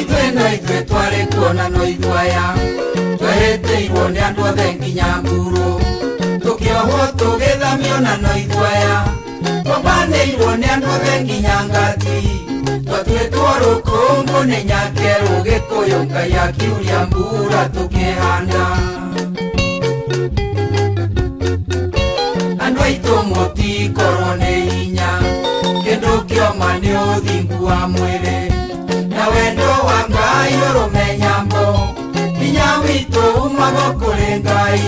Itwe twari kuona no ithwaya tweheteirwo ni andu othe nginya Mburu tukiohwo tugithamio na no ithwaya twabanĩirwo ni andu othe nginya Ngati twatuĩtwo rũkũngũ nĩ Nyakeru Gĩkũyũ Ngai akiuria mbura tukĩhanda andu aitũ mũtikorwo nĩ hinya kĩndũ kĩoma nĩ ũthingu wa mwĩrĩ na wendo wa Ngai ũrũmenyambo hinya witũ umagwo kũrĩ Ngai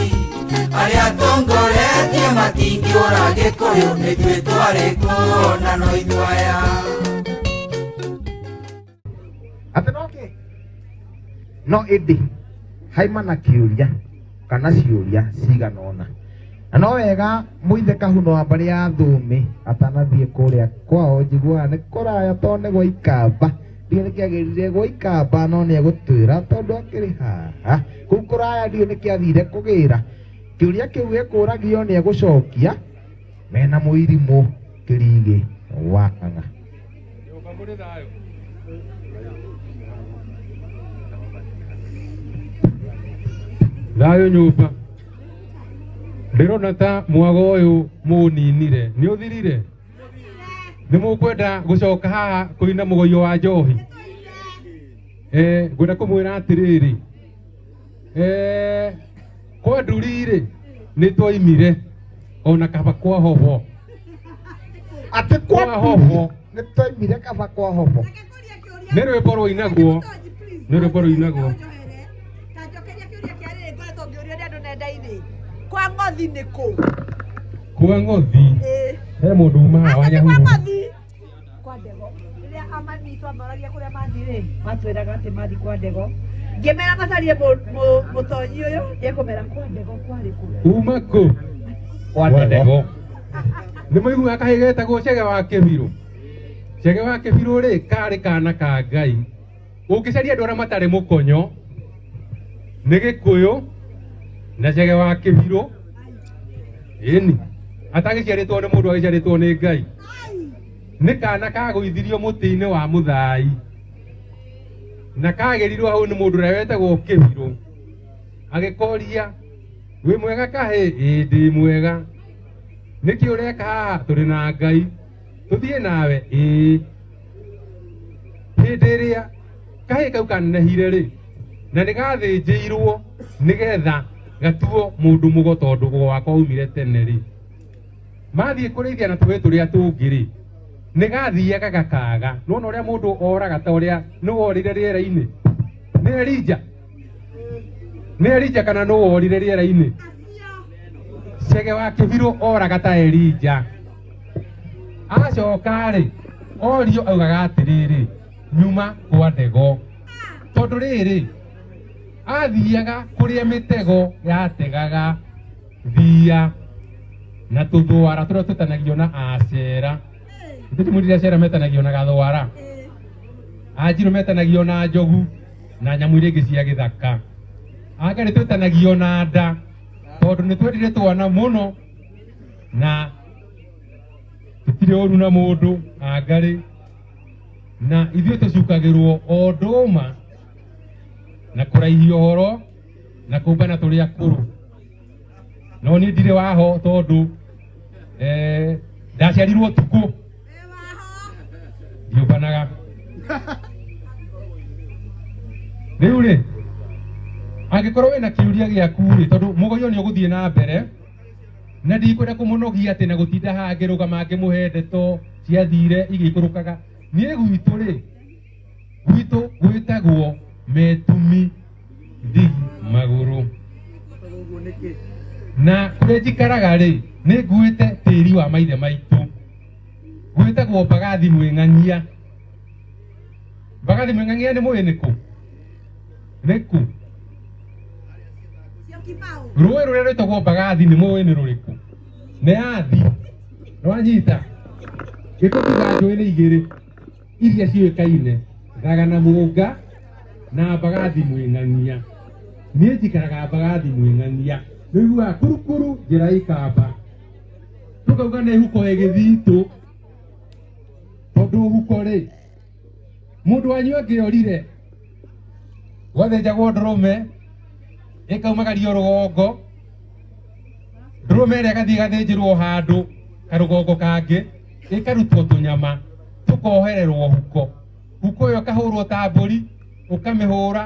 arĩa atongoretie matingĩũra Gĩkũyũ nĩthuĩ twarĩ kuona no ithwaya atenoke no ĩndĩ haimana kĩũria kana ciũria cigana ũna na no wega mũithe Kahuno wa mbarĩ ya Thũmbĩ atanathiĩ kũrĩa kwao njiguaga nĩ kũraya tondũ nĩ gwa Ikamba ndiũ nĩkĩagĩrire gwa Ikamba no nĩegũtwĩra tondũ akĩrĩ haha kũu kũraya ndiũ nĩkĩathire kũgĩra kĩũria kĩu gĩkũragio nĩegũcokia mena mũirimũ Kĩrigĩ wa Ang'a. Thayo nyumba ndirona ta mwago uyu muninire ni uthirire ni mukwenda gucoka haha kuina mugoyo wa njohi ngwenda kumwira atiriri kwa ndurire ni twaimire ona kaba kwa hoho ati kwa hoho ni twaimire kaba kwa hoho ni rwimbo rũinagwo ni rwimbo rũinagwo kwa ngothi nĩkũ kwa ngothi he mũndũ umaga wa Nyahururu kwa ndego rĩrĩa amanyitwo amoragia kũrĩa mathiĩ matwĩraga atĩ mathi kwa ndego ngĩmera macarie mũtonyi ũyũ ekũmera kwa ndego kwarĩ kũ uma kũ kwa ndego nĩ mũiguaga kahĩ getagwo Chege wa Kĩbirũ Chege wa Kĩbirũ rĩ karĩ kana ka Ngai ũngĩcaria andũ arĩa matarĩ mũkonyo nĩ Gĩkũyũ na Chege wa Kĩbirũ ĩni atagĩciarĩtwo nĩ mũndũ agĩciarĩtwo nĩ Ngai nĩ kana kagũithirio mũtĩ-inĩ wa mũthai na kagerirwo hau nĩ mũndũ ũrĩa wetagwo Kĩbirũ agĩkoria wĩ mwega kahĩ ndĩ mwega nĩkĩ ũreka haha tũrĩ na Ngai tũthiĩ nawe hĩndĩ ĩrĩa kahĩ kau kanenehire rĩ na nĩgathĩnjĩirwo nĩgetha gatuo mũndũ mũgo tondũ gwakwa umire tene rĩ mathiĩ kũrĩithia na tũĩ tũrĩa tũngĩ rĩ nĩgathiaga gakaga nona ũrĩa mũndũ oraga ta ũrĩa nĩ worire rĩera-inĩ nĩ Elija kana nĩ worire rĩera-inĩ Chege wa Kĩbirũ oraga ta Elija acoka rĩ orio augaga atĩrĩrĩ nyuma kwa ndego tondũ rĩrĩ athiaga kũrĩa mĩtego yategaga thia na tũthwara tũrĩa tũtanagio na acera mũndũ acera metanagio na gathwara Anjirũ metanagio na njogu na nyamũ iria ingĩ cia gĩthaka anga nĩ twĩtanagio na nda tondũ nĩ twendire twana mũno na tũtirĩ ũru na mũndũ angarĩ na ithuĩ tũcukagĩrwo o ndũma na kũraihia ũhoro na kũmbana tũrĩ akũrũ no niĩ ndirĩ waho tondũ ndaciarirwo ũtukũ ndiũmbanaga rĩu rĩ angĩkorwo wĩna kĩũria gĩaku rĩ tondũ mũgoyo nĩ ũgũthiĩ na mbere na ndikwenda kũmũnogia atĩ na gũtinda haha ngĩrũgama ngĩmũhe ndeto ciathire igĩikũrũkaga niĩ gwitũ rĩ gwitũ gwĩtagwo Metumi Ndigi Magũrũ na kũrĩa njikaraga rĩ nĩ nguĩte tĩri wa maithe maitũ gwĩtagwo Mbagathi Mwĩng'ang'ia Mbagathi Mwĩng'ang'ia nĩ mũĩ nĩkũ rũĩ rũrĩa rwĩtagwo Mbagathi nĩ mũĩ nĩ rũrĩkũ nĩ Athi nĩwanyita gĩkũkiga njũĩ nĩ igĩrĩ iria ciũĩkaine Thagana Mũnga na Mbagathi Mwĩng'ang'ia niĩ njikaraga Mbagathi Mwĩng'ang'ia nĩiguaga kurukuru njĩra Ikamba tũkauga nĩ huko ĩgĩthitũ tondũ huko rĩ mundu wanyu angiorire gwathenjagwo ndũrũme ĩkaumagario rũgongo, ndũrũme ĩrĩa ĩgathiĩ ĩgathĩnjĩrwo handũ karũgongo kangĩ ĩkarutwo tũnyama tũkohererwo huko, huko ĩyo ĩkahũrwo ta mbũri ũkamĩhũra,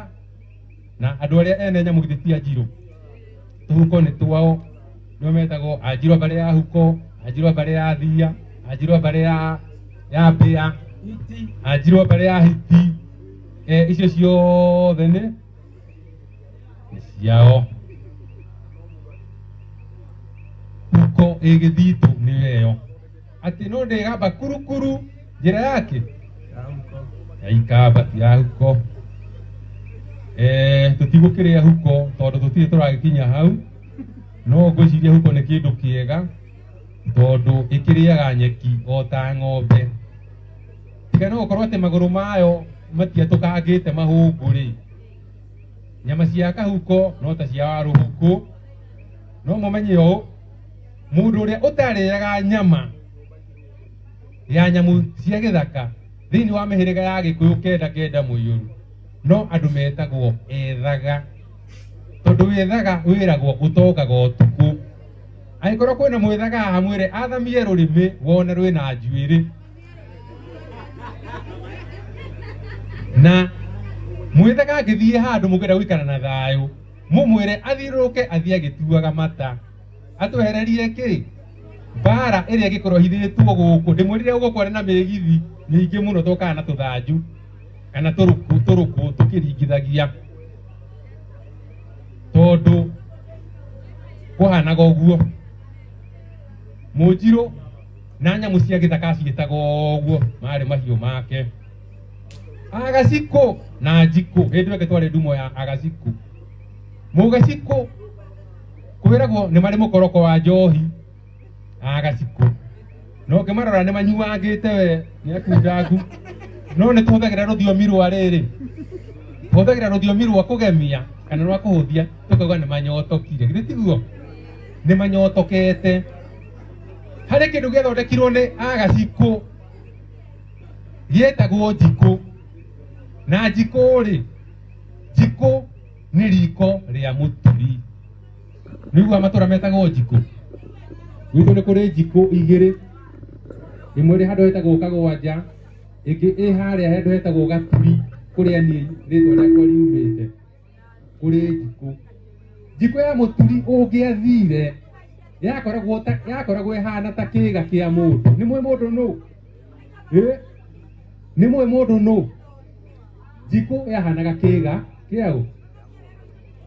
na andũ arĩa ene nyamũ githĩ ti Anjirũ, tũhuko nĩ twao, nĩo metagwo Anjirũ mbarĩ ya huko, Anjirũ mbarĩ ya thia, Anjirũ mbarĩ ya mbĩa, Anjirũ mbarĩ ya hiti, icio ciothe nĩ ciao. Huko ĩgĩthitũ nĩyo atĩ no ndĩgamba kurukuru njĩra yake ya ikamba ti ya huko. Tũtigũkĩrĩa huko tondũ tũtirĩ tũragĩkinya hau, no ngwĩciria huko nĩ kĩndũ kĩega tondũ ĩkĩrĩaga nyeki o ta ng'ombe, tiga no gũkorwo atĩ magũrũ mayo matiatũkangĩte mahũngũ-rĩ. Nyama cia kahuko no ta cia warũhuku, no mũmenye ũũ, mũndũ ũrĩa ũtarĩaga nyama ya nyamũ cia gĩthaka thĩinĩ wa mĩhĩrĩga ya Gĩkũyũ kenda mũiyũru no andũ metagwo ethaga, tondũ wethaga wĩragwo ũtokaga ũtukũ. Angĩkorwo kwĩna mwethaga haha mwĩre athamie rũrĩmĩ wone rwĩna njuĩrĩ, na mwethaga angĩthiĩ handũ mũngĩenda gũikara na thayũ mũmwĩre athiũrũrũke athiĩ agĩtuaga mata, atwehererie kĩ mbara ĩrĩa ĩngĩkorwo hithĩtwo gũkũ. Ndĩmwĩrire gũkũ arĩ na mĩgithi mĩingĩ mũno tokaga na tũthanju kana tũrũkũ tũkĩringithagia, tondũ kũhanaga ũguo. Mũnjirũ na nyamũ cia gĩthaka ciĩtagwo ũguo, marĩ mahiũ make. Agacikũ na njikũ, hĩndĩ ĩyo twarĩ ndumo ya agacikũ. Mũgacikũ kwĩragwo nĩ marĩ mũkoroko wa njohi, agacikũ no ngĩmarora nĩ manyuangĩte we nĩ akundangu, no nĩ tũhũthagĩra rũthiomi rwa rĩrĩ, tũhũthagĩra rũthiomi rwa kũgemia kana rwa kũhũthia, tũkauga nĩ manyotokire. Githĩ tiguo? Nĩ manyotokete. Harĩ kĩndũ gĩathondekirwo nĩ agacikũ gĩetagwo njikũ, na njikũ-rĩ, njikũ nĩ riko rĩa mũturi. Nĩguo matũra metagwo njikũ. Gwitũ nĩ kũrĩ njikũ igĩrĩ, ĩmwe ĩrĩ handũ hetagwo Kagwanja, ĩngĩ ĩ harĩa handũ hetagwo Gaturi, kũrĩa niĩ rĩtwa rĩakwa riumĩte. Kũrĩ njikũ, njikũ ya mũturi ũngĩathire yakoragwo ĩhana ta kĩĩga kĩa mũndũ. Nĩ mũĩ mũndũ nũ? Nĩ mũĩ mũndũ nũ? Njikũ yahanaga kĩĩga kĩaũ,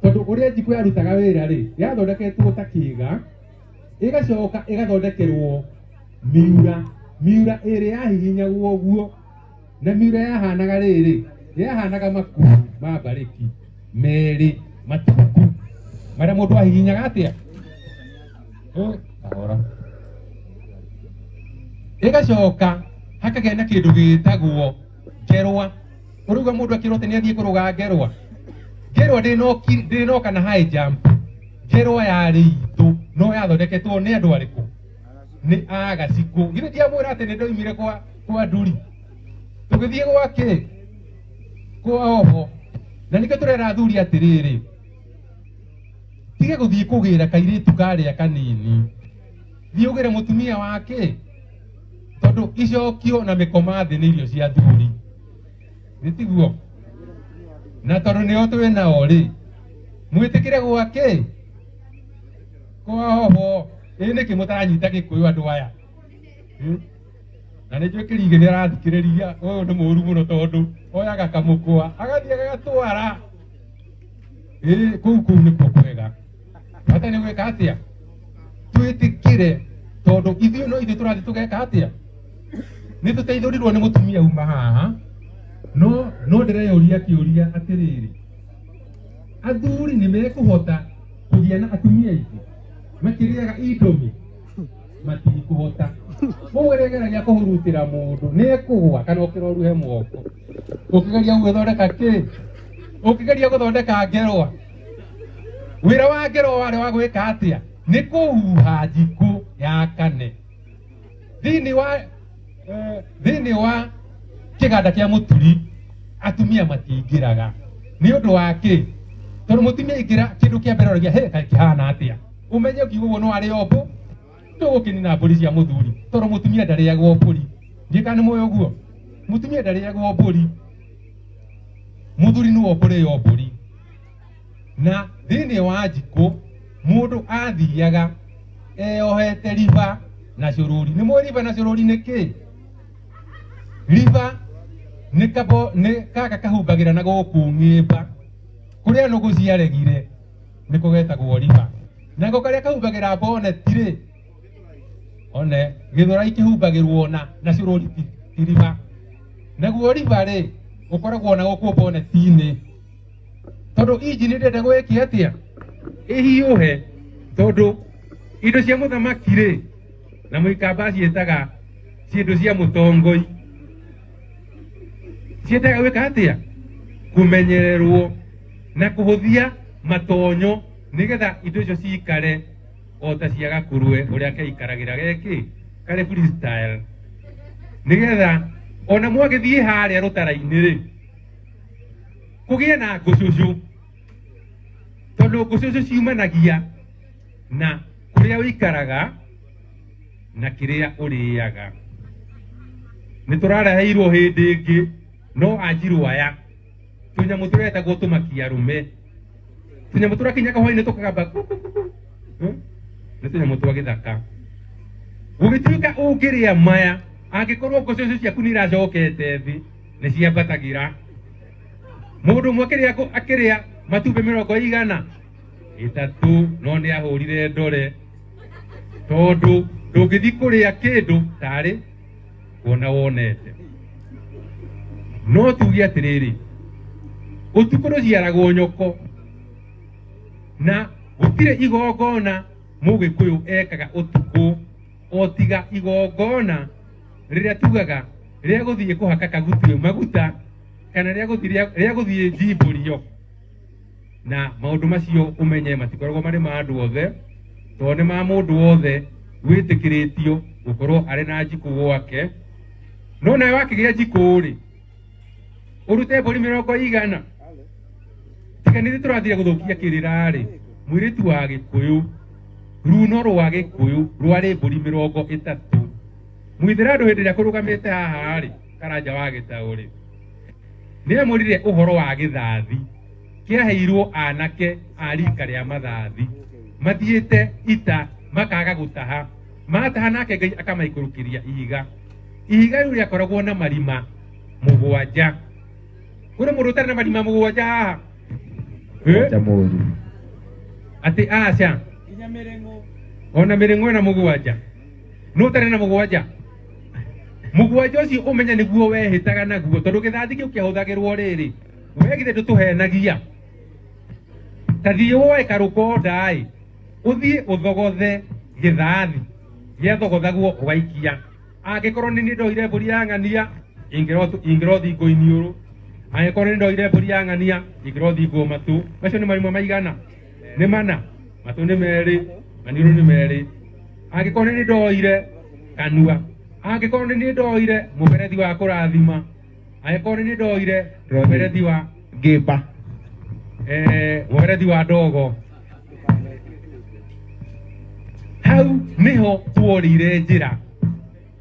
tondũ ũrĩa njikũ yarutaga wĩra-rĩ, yathondeketwo ta kĩĩga, ĩgacoka ĩgathondekerwo miura, miura ĩrĩ yahihinyagwo ũguo, na miura yahanaga rĩrĩ, yahanaga makuru ma mbarĩki merĩ matuku marĩa mũndũ ahihinyaga atĩa ahora. Ĩgacoka hakagĩa na kĩndũ gĩtagwo ngerwa. Ũrauga mũndũ akĩrwo atĩ nĩ athiĩ kũrũga ngerwa. Ngerwa ndĩnoka na high jump, ngerwa yarĩ itũ no yathondeketwo nĩ andũ arĩkũ? Nĩ agacikũ. Githĩ ndiamwĩra atĩ nĩ ndoimire kwa nduri, tũgĩthiĩ gwakĩ kwa oho, na nĩkĩo tũrera athuri atĩrĩrĩ, tige gũthiĩ kũgĩra kairĩtu karĩa kanini, thiĩ ũgĩre mũtumia wake, tondũ icokio na mĩkoma thĩ nĩ irio cia athuri. Nĩ tiguo? Na tondũ nĩo twĩ nao-rĩ, mwĩtĩkĩre gwakĩ kwa oho. Nĩkĩ mũtaranyita Gĩkũyũ andũ aya? Na nĩnjũĩ Kĩringĩ nĩ arathikĩrĩria, ũyũ nĩ mũũru mũno tondũ oyaga kamũkwa agathiĩ agatwara. Kũu nĩkuo kwega. Bata nĩ gwĩka atĩa? Twĩtĩkĩre, tondũ ithuĩ no ithuĩ tũrathiĩ tũgeka atĩa? Nĩ tũteithũrirwo nĩ mũtumia uma haha, no ndĩreyũria kĩũria atĩrĩrĩ, athuri nĩ mekũhota kũgĩa na atumia aingĩ makĩrĩaga indomi? Matikũhota. Mũgũregeragia kũhurutĩra mũndũ nĩ ekũgwa kana ũkĩroruhe moko. Ũkĩgeria gwĩthondeka kĩ? Ũkĩgeria gũthondeka ngerwa. Wĩra wa ngerwa warĩ wa gwĩka atĩa? Nĩ kũhuha njikũ ya kane thĩinĩ wa kĩganda kĩa mũturi. atumia matingĩraga nĩ ũndũ wa kĩ tondũ mũtumia ingĩra kĩndũ kĩa mbere oragia he kaĩ kĩhana atĩa ũmenye ũkiuga ũguo no arĩa mbũ tũgũkĩnina mbũri cia mũthuri tondũ mũtumia ndarĩagwo mbũri njĩka nĩ mũĩ ũguo mũtumia ndarĩagwo mbũri mũthuri nĩwe ũkũrĩo mbũri na thĩinĩ wa njikũ mũndũ athiaga eyohete riba na cururi nĩ mũĩ riba na cururi nĩ kĩ riba nĩ kaka kahumbagĩra na gũkũ ng'ĩmba kũrĩa nũgũ ciaregire nĩ kũgetagwo riba nako karĩa kahumbagĩra boneti-rĩ one gĩthũrai kĩhumbagĩrwo na cururi ti riba naguo riba-rĩ ũkoragwo na gũkũ boneti-inĩ tondũ injini ndĩrenda gwĩkia atĩa ĩhiũhe tondũ indo cia mũthamaki-rĩ na mũikamba ciĩtaga ciĩndo cia mũtongoi ciendaga gwĩka atĩa kũmenyererwo na kũhũthia matonyo nĩgetha indo icio cikare o ta cia gakũrwe ũrĩa keikaragĩra geki kare freestyle nĩgetha ona mwagĩthiĩ harĩa rũtara-inĩ-rĩ kũgĩe na ngũcũcũ tondũ ngũcũcũ ciumanagia na kũrĩa ũikaraga na kĩrĩa ũrĩaga nĩ tũrareheirwo hĩndĩ ĩngĩ no anjirwo aya tũnyamũ tũretagwo tũmakia-arũme tũnyamũ tũrakinyaga hwainĩ tũkagamba nĩ tũnyamũ twa gĩthaka gũgĩtuĩka ũngĩrĩa maya angĩkorwo ngũcũcũ ciaku nĩ iracokete thĩ nĩ ciambatagĩra mũndũ ũmwe akĩrĩa matumbĩ 100 3 no nĩ ahũrire ndore tondũ ndũngĩthiĩ kũrĩa kĩndũ tarĩ kuona wonete no tuge atĩrĩrĩ ũtukũ rũciaragwo nyoko na gũtirĩ igongona mũgĩkũyũ ekaga ũtukũ o tiga igongona rĩrĩa tugaga rĩrĩa gũthiĩ kũhaka kagutu maguta kana rĩrĩa gũthiĩ njimbũrio na maũndũ macio ũmenye matikoragwo marĩ ma andũ othe tondũ nĩ ma mũndũ wothe wĩtĩkĩrĩtio gũkorwo arĩ na njikũ gwake no nawe wakĩgĩa njikũ-rĩ ũrute mbũri 100 tiga nĩ tũrathire gũthũkia kĩrĩra-rĩ mũirĩtu wa Gĩkũyũ runo rwa Gĩkũyũ rwarĩ mbũri 30 mũithĩra andũ hĩndĩ ĩrĩa kũrũgamĩte haha-rĩ karanja wa Gĩtaũ-rĩ nĩ amũrire ũhoro wa gĩthathi kĩaheirwo anake a rika rĩa mathathi mathiĩte ita makaga gũtaha mataha nake Ngai akamaikũrũkĩria ihiga rĩu rĩakoragwo na marima 7 kũrĩ mũndũ ũtarĩ na marima 7 haha atĩ aca ona mĩrĩng'o na 7 no ũtarĩ na 7 ũcio ũmenya nĩguo wehĩtaga naguo tondũ gĩthathi kĩu kĩahũthagĩrwo rĩrĩ we githĩ ndũtũhenagia ta thiĩ woe karũkonda-ĩ ũthiĩ ũthogothe gĩthathi gĩathogothagwo ũgaikia angĩkorwo nĩ ndoire mbũri ya ng'ania ingĩro thingo iniũrũ angĩkorwo nĩ ndoire mbũri ya ng'ania ingĩro thingo matũ macio nĩ marima maigana nĩ 4 matũ nĩ 2 maniũrũ nĩ 2 angĩkorwo nĩ ndoire kanua angĩkorwo nĩ ndoire mũberethi wa kũrathima angĩkorwo nĩ ndoire mũberethi wa ngĩmba mũberethi wa ndogo hau nĩho tuorire njĩra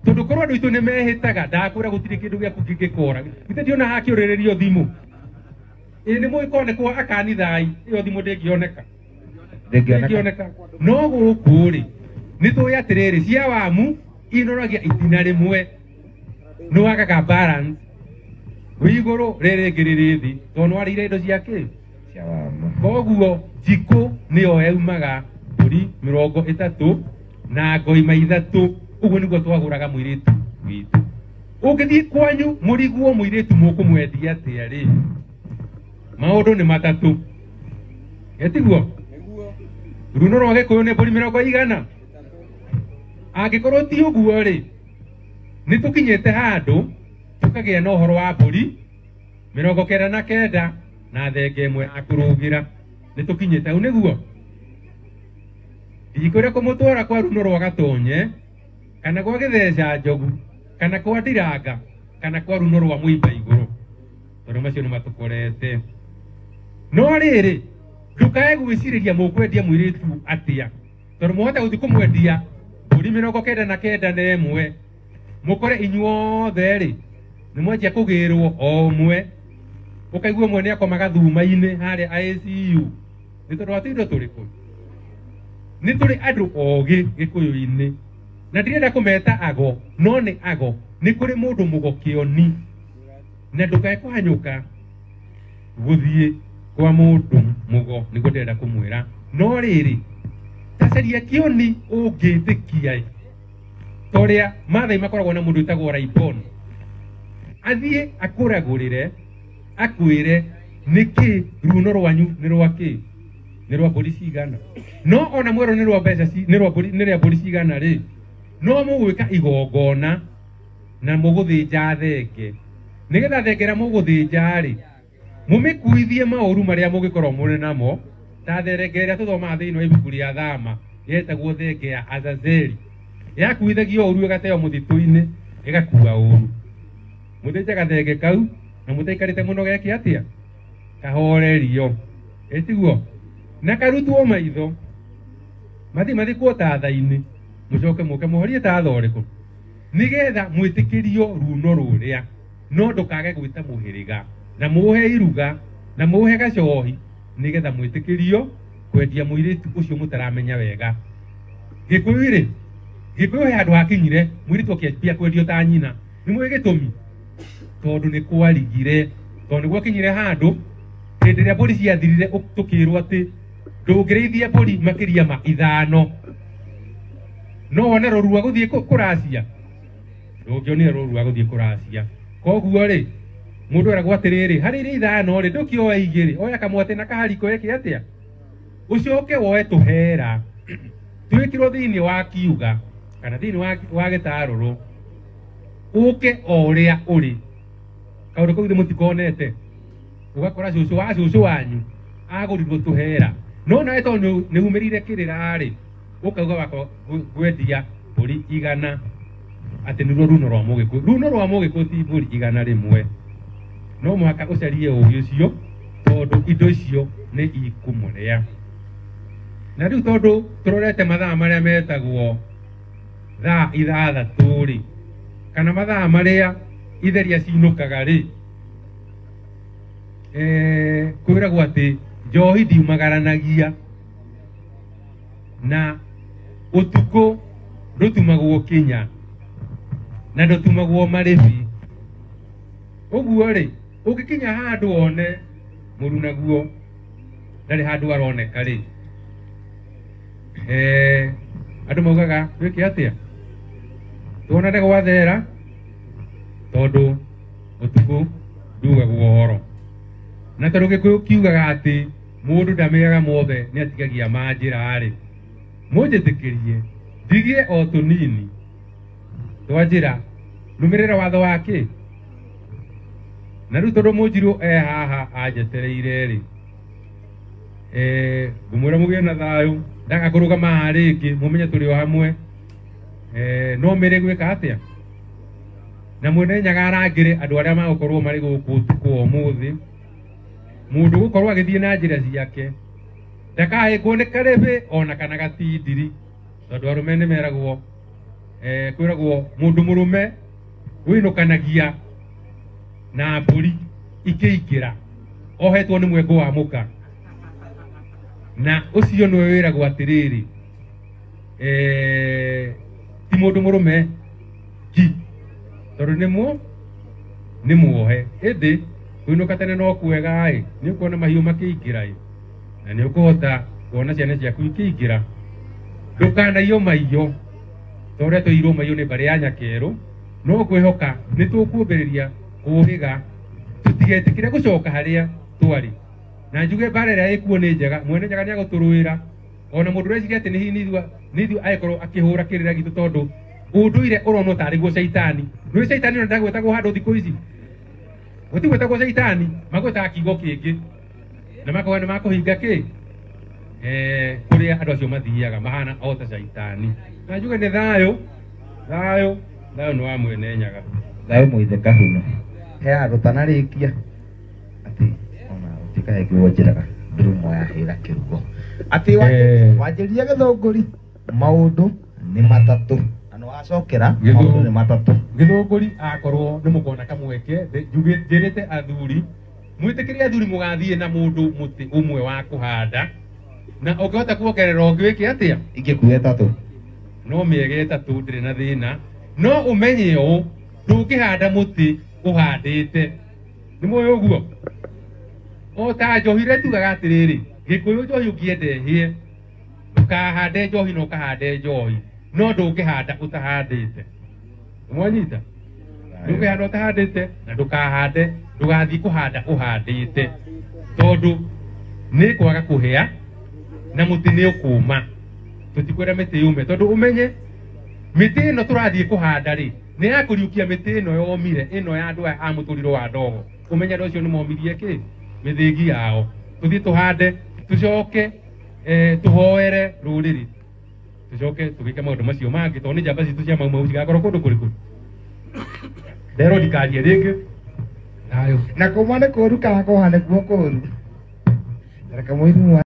tondũ korwo andũ aitũ nĩ mehĩtaga ndakwĩra gũtirĩ kĩndũ gĩaku kĩngĩkora githĩ ndiona hakĩũrĩrĩrio thimũ nĩ mũĩ konekwo akanithai ĩyo thimũ ndĩngĩoneka no gũkũ-rĩ nĩ tũĩ atĩrĩrĩ cia wamu inoragia itina rĩmwe nĩ wagaga balance wĩ igũrũ rĩrĩ rĩngĩ rĩrĩ thĩ tondũ nĩ warĩire indo cia kĩ cia wamu koguo njikũ nĩyo yaumaga mbũri 30 na ngoima 3 ũguo nĩguo twagũraga mũirĩtu witũ ũngĩthiĩ kwanyu mũriguo mũirĩtu mũkũmwendia atĩa-rĩ maũndũ nĩ matatũ etiguo runo rwa Gĩkũyũ nĩ mbũri 100 angĩkorwo ti ũguo-rĩ nĩ tũkinyĩte handũ tũkagĩa na ũhoro wa mbũri 99 na thenge ĩmwe ya kũrũgĩra nĩ tũkinyĩte hau nĩguo ndikwĩra kũmũtwara kwa runo rwa Gatonye kana kwa Gĩtheca Njogu kana kwa Ndiranga kana kwa runo rwa Mũimba igũrũ tondu macio nĩ matukorete. No rĩrĩ ndukae gwĩcirĩria mũkwendia mũirĩtu atĩa, tondu mũhote gũthiĩ kũmwendia mbũri 99 mũkore inyuothe rĩ nĩ mwanjia kũgĩrwo o ũmwe, ũkaigua ũmwe nĩ akomaga thuma-inĩ harĩa ICU. Nĩ tondũ wa tũindo tũrĩkũ? Nĩ tũrĩ andũ ogĩ Gĩkũyũ-inĩ, na ndirenda kũmeta ago, no nĩ ago. Nĩ kũrĩ mũndũ mũgokĩoni, na ndũkae kũhanyũka gũthiĩ kwa mũndũ mũgo nĩguo ndĩrenda kũmwĩra. No rĩrĩ tacaria kĩoni ũngĩtĩkia torĩa Maathai makoragwo na mũndũ wĩtagwo Raibon, athiĩ akũragũrĩre akwĩre nĩkĩ runo rwanyu nĩ rwakĩ, nĩ rwa mbũri cigana. No ona mwerwo nĩ rwa mbeca nĩ rwa mbũri cigana rĩ, no mũgwĩka igongona na mũgũthĩnja thenge, nĩgetha thenge ĩrĩa mũgũthĩnja rĩ mũmĩkuithie maũru marĩa mũngĩkorwo mũrĩ namo, ta thenge ĩrĩa tũthomaga thĩinĩ wa ibuku rĩa Thama yetagwo thenge ya Azazeli. Yakuithagio ũru ĩgateo mũthitũ-inĩ ĩgakua ũru. Mũthĩnjaga thenge kau na mũtaikarĩte mũno geke atĩa kahorerio ĩtiguo, na karutwo maitho mathi kuotatha-inĩ, mũcoke mũke mũhorie tatha ũrĩkũ, nĩgetha mwĩtĩkĩrio runo rũrĩa. No ndũkage gwĩta mũhĩrĩga na mũhe iruga na mũhe gacohi, nĩgetha mwĩtĩkĩrio kwendia mũirĩtu ũcio mũtaramenya wega. Gĩkũyũ rĩ, Gĩkũyũ he handũ hakinyire mũirĩtu akĩambia kwendio ta nyina. Nĩ mũĩ gĩtũmi? Tondũ nĩ kwarigire, tondũ nĩguo akinyire handũ hĩndĩ ĩrĩa mbũri ciathirire tũkĩrwo atĩ ndũngĩrĩithia mbũri makĩria ma 5 no wone rũru rwa gũthiĩ kũracia, ndũngĩonire rũru rwa gũthiĩ kũracia. Koguo rĩ mũndũ eragwo atĩrĩrĩ, harĩ iria 5 rĩ ndũkĩoya 2, oya kamwatĩ na kahariko eke atĩa, ũcoke woe tũhera twĩkĩrwo thĩinĩ wa kiuga kana thĩinĩ wa gĩtarũrũ, ũke o ũrĩa ũrĩ. Kaũndũ kau mũtikonete, ũgakora cũcũ wanyu agũrirwo tũhera, no nawe tondũ nĩ umĩrire kĩrĩra rĩ ũkauga wako gwendia mbũri 100 atĩ nĩruo runo rwa Mũgĩkũyũ. Runo rwa Mũgĩkũyũ ti mbũri 100, no mũhaka ũcarie ũgĩ ũcio, tondũ indo icio nĩ ikũmũrĩa. Na rĩu tondũ tũrorete mathaa marĩa metagwo thaa 6 rĩ, kana mathaa marĩa itheria cinũkaga rĩ, kwĩragwo atĩ njohi ndiumagaranagia na ũtukũ ndũtumagwo kinya na ndũtumagwo marĩbi. Ũguo rĩ ũngĩkinya handũ one mũru naguo ndarĩ handũ aroneka rĩ, andũ maugaga wĩke atĩa, tuonane gwathera, tondũ ũtukũ ndugagwo ũhoro. Na tondũ Gĩkũyũ kiugaga atĩ mũndũ ndamĩaga mothe nĩ atigagia manjĩra rĩ, mũnjĩtĩkĩrie ndigie o tũnini twa njĩra nũmĩrĩra watho wake. Na rĩu tondũ Mũnjirũ haha anjetereire rĩ, ngũmwĩra mũgĩe na thayũ, ndaga kũrũgama haha rĩngĩ, mũmenye tũrĩ o hamwe. No mĩrĩ gwĩka atĩa, na mwĩnenyaga arangĩre andũ arĩa magũkorwo marĩ gũkũ ũtukũ ũmũthĩ. Mũndũ gũkorwo agĩthiĩ na njĩra ciake ndakahĩngwo nĩ karĩbĩ ona kana gatindiri, tondũ arũme nĩ meragwo, kwĩragwo mũndũ mũrũme wĩnũkanagia na mbũri ikĩingĩra ohetwo nĩ mwengũ wa mũka. Na ũcio nĩwe wĩragwo atĩrĩrĩ, ti mũndũ mũrũme ki, tondũ nĩ muohe. Ĩndĩ kwĩnũka tene no kwega ĩ, nĩ ũkuona mahiũ makĩingĩra ĩ, na nĩ ũkũhota kuona ciana ciaku ikĩingĩra. Ndũkanaiywo maiyo, ta ũrĩa tũirwo maiyo nĩ mbarĩ ya Nyakerũ, no kwĩhoka nĩ tũkuambĩrĩria kũhĩga, tũtigetĩkĩre gũcoka harĩa twarĩ. Na njuge mbara ĩrĩa ĩkuo nĩ njega, mwene njaga nĩ agũtũrũĩra, ona mũndũ ũreciria atĩ nĩ hihi agĩkorwo akĩhũra kĩrĩra gitũ, tondũ ũndũire ũronwo tarĩ guo caitani. Nĩ caitani ona ndagwĩtagwo handũ thikũ ici, gũtigwĩtagwo caitani, magwĩtaga kiugo kĩngĩ na makoga nĩ makũhinga kĩ, kũrĩa andũ acio mathiaga mahana o ta caitani. Na njuge nĩ thayũ nĩ wa mwene nyaga. Thayũ Mũithe Kahuna. He handũ tanarĩkia tikae kiwonjeraga ndurumo ya hira kirugo ati wanjiria githunguri maundu ni matatu ano acokera maundu ni matatu githunguri akorwo ni mukona kamweke njirite athuri mwitikirie athuri mugathie na mundu muti umwe wa kuhanda na ukihota kuongerera ungi wiki atia ingikuwe tatu no miege tatu ndire na thina no umenye u ndungihanda muti uhandite ni moyo guo o ta njohire tugaga atiriri gikuyu njohi ungiendehie ukahande njohi no kahande njohi no ndungihanda utahandite mwanyita ndungihanda utahandite na ndukahande ndugathi kuhanda uhandite tondu ni kwaga kuhea na muti ni ukuma tutikwira miti yume tondu umenye miti ino turathie kuhanda ri ni yakuriukia miti ino yomire ino ya andu a muturiro wa ndogo umenya ndocio ni momirie ki mithingi yao tuthie tuhande tucoke tuhoere ruriri tucoke tugike maundu macio mangi tondu ni njamba citu cia maumau cigakorwo kundu kuriku ndero ndikarie ringi na kumane kuru kana kuhane kuo kuru reka muithu